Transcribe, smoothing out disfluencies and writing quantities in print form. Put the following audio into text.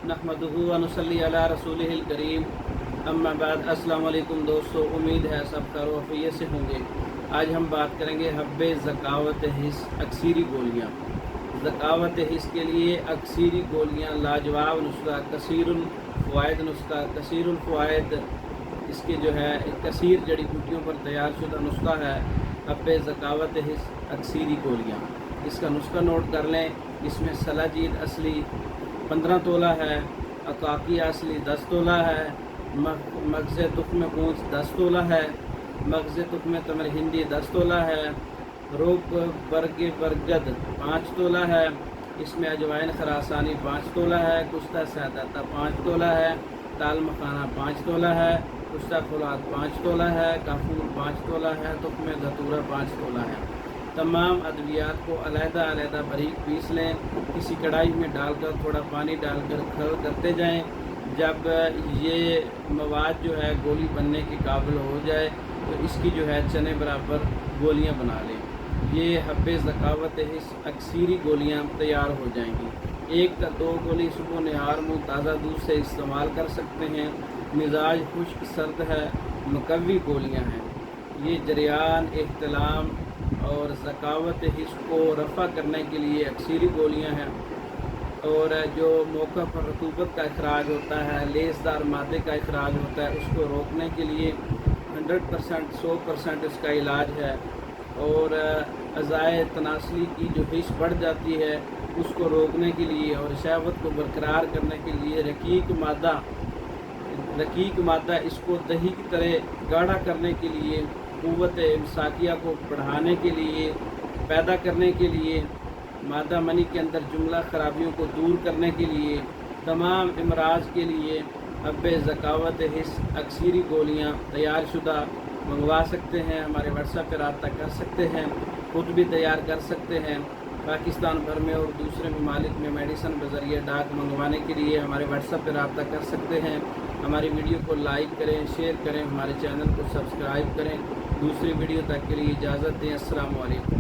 नहमदुहु व नुसल्ली अला रसूलिहिल करीम, अम्मा बाद। अस्सलाम वालेकुम दोस्तों, उम्मीद है सब खैर व आफियत से होंगे। आज हम बात करेंगे हब्बे ज़कावत हिस्स अक्सीरी गोलियाँ। ज़कावत हिस्स के लिए अक्सीरी गोलियाँ लाजवाब नुस्खा, कसीरुल फ़वाइद नुस्खा, कसीरुल फ़वाइद इसके जो है कसीर जड़ी बूटियों पर तैयार शुदा नुस्खा है हब्बे ज़कावत हिस्स अक्सीरी गोलियाँ। इसका नुस्खा नोट कर लें। इसमें सलाजीद असली 15 तोला है, अकाकी असली 10 तोला है, मगज़ तुख्म पूंछ 10 तोला है, मगज़ तुख्म तमर हिंदी 10 तोला है, रोप बरगद 5 तोला है, इसमें अजवाइन खरासानी 5 तोला है, कुश्ता सैदाता 5 तोला है, दाल मखाना 5 तोला है, कुश्ता फुलाद 5 तोला है, काफूर 5 तोला है, तुख्म धतूरा 5 तोला है। तमाम अद्वियात को अलहदा बारीक पीस लें। किसी कढ़ाई में डालकर थोड़ा पानी डालकर खल करते जाएं। जब ये मवाद जो है गोली बनने के काबिल हो जाए तो इसकी जो है चने बराबर गोलियां बना लें। ये हब्बे ज़कावत हिस्स अक्सीरी गोलियां तैयार हो जाएंगी। 1 या 2 गोली सुबह नहार मुँह ताज़ा दूध से इस्तेमाल कर सकते हैं। मिजाज खुश्क सर्द है, मुकव्वी गोलियां हैं। ये जरियान, इख्तिलाम और ज़कावत हिस्स को रफ़ा करने के लिए अक्सीरी गोलियां हैं। और जो मौका पर रतूबत का अखराज होता है, लेसदार मादे का अखराज होता है, उसको रोकने के लिए 100% 100% इसका इलाज है। और अज़ाए तनासली की जो हिस्स बढ़ जाती है उसको रोकने के लिए और शहवत को बरकरार करने के लिए रकीक मादा इसको दही की तरह गाढ़ा करने के लिए, क़ुव्वत इमसाकिया को बढ़ाने के लिए, पैदा करने के लिए, मादा मनी के अंदर जुमला ख़राबियों को दूर करने के लिए, तमाम इमराज के लिए हब्बे ज़कावत हिस्स अक्सीरी गोलियाँ तैयार शुदा मंगवा सकते हैं। हमारे व्हाट्सएप पर रब्ता कर सकते हैं, खुद भी तैयार कर सकते हैं। पाकिस्तान भर में और दूसरे ममालिक में मेडिसन बज़रिए डाक मंगवाने के लिए हमारे व्हाट्सएप पर रब्ता कर सकते हैं। हमारी वीडियो को लाइक करें, शेयर करें, हमारे चैनल को सब्सक्राइब करें। दूसरी वीडियो तक के लिए इजाज़त दें। अस्सलामु अलैकुम।